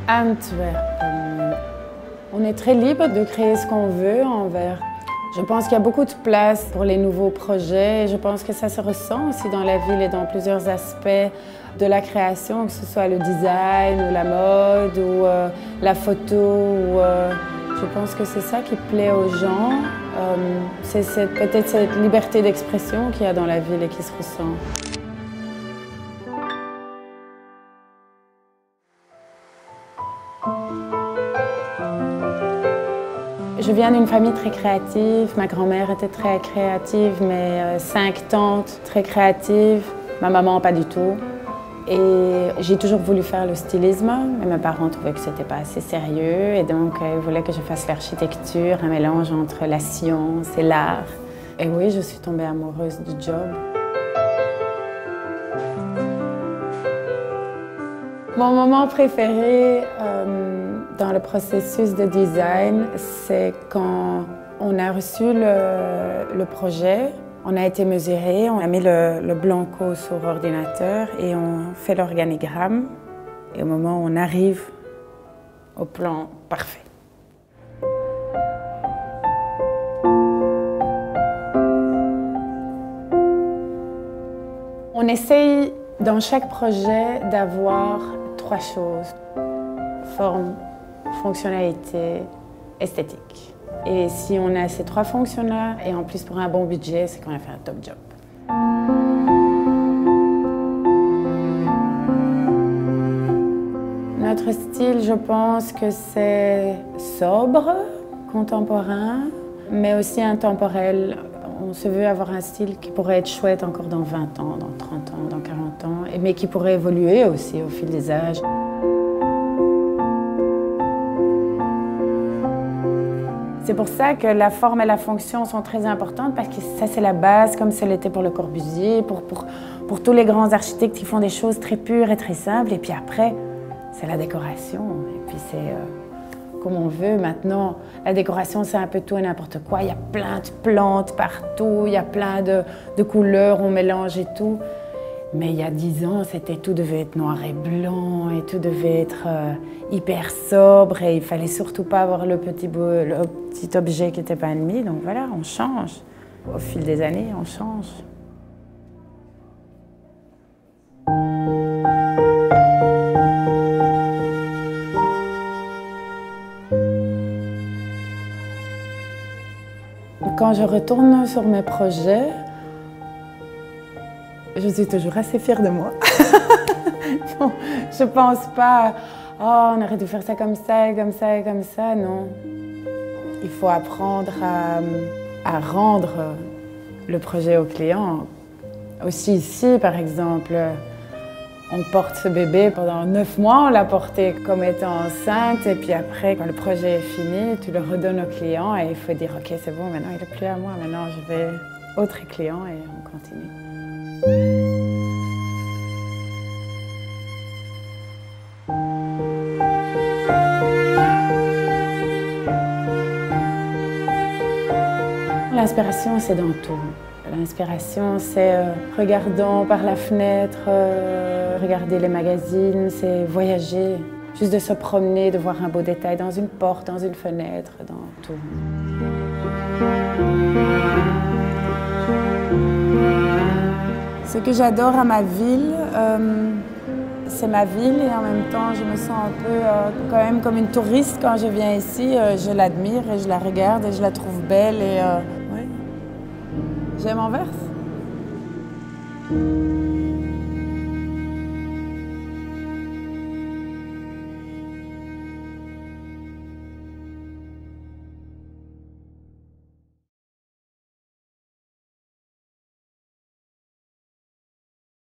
Antwerp. On est très libre de créer ce qu'on veut en Anvers. Je pense qu'il y a beaucoup de place pour les nouveaux projets et je pense que ça se ressent aussi dans la ville et dans plusieurs aspects de la création, que ce soit le design ou la mode ou la photo. Je pense que c'est ça qui plaît aux gens. C'est peut-être cette liberté d'expression qu'il y a dans la ville et qui se ressent. Je viens d'une famille très créative. Ma grand-mère était très créative, mes 5 tantes très créatives. Ma maman, pas du tout. Et j'ai toujours voulu faire le stylisme, mais mes parents trouvaient que c'était pas assez sérieux. Et donc, ils voulaient que je fasse l'architecture, un mélange entre la science et l'art. Et oui, je suis tombée amoureuse du job. Mon moment préféré dans le processus de design, c'est quand on a reçu le projet, on a été mesuré, on a mis le blanco sur ordinateur et on fait l'organigramme. Et au moment où on arrive au plan parfait. On essaye dans chaque projet d'avoir 3 choses. Forme, fonctionnalité, esthétique. Et si on a ces 3 fonctions-là, et en plus pour un bon budget, c'est qu'on a fait un top job. Notre style, je pense que c'est sobre, contemporain, mais aussi intemporel. On se veut avoir un style qui pourrait être chouette encore dans 20 ans, dans 30 ans, dans 40 ans, mais qui pourrait évoluer aussi au fil des âges. C'est pour ça que la forme et la fonction sont très importantes parce que ça c'est la base, comme ça l'était pour Le Corbusier, pour tous les grands architectes qui font des choses très pures et très simples. Et puis après, c'est la décoration. Et puis c'est comme on veut. Maintenant, la décoration c'est un peu tout et n'importe quoi. Il y a plein de plantes partout, il y a plein de couleurs, on mélange et tout. Mais il y a 10 ans, tout devait être noir et blanc et tout devait être hyper sobre et il fallait surtout pas avoir le petit objet qui n'était pas ennemi. Donc voilà, on change. Au fil des années, on change. Quand je retourne sur mes projets, je suis toujours assez fière de moi. Non, je pense pas, oh, on aurait dû faire ça comme ça, et comme ça, et comme ça, non. Il faut apprendre à rendre le projet au client. Aussi ici, par exemple, on porte ce bébé pendant 9 mois, on l'a porté comme étant enceinte, et puis après, quand le projet est fini, tu le redonnes au client et il faut dire, ok, c'est bon, maintenant il n'est plus à moi, maintenant je vais autre client et on continue. L'inspiration, c'est dans tout. L'inspiration, c'est regardant par la fenêtre, regarder les magazines, c'est voyager. Juste de se promener, de voir un beau détail dans une porte, dans une fenêtre, dans tout. Ce que j'adore à ma ville, c'est ma ville et en même temps je me sens un peu quand même comme une touriste quand je viens ici. Je l'admire et je la regarde et je la trouve belle et ouais. J'aime Anvers.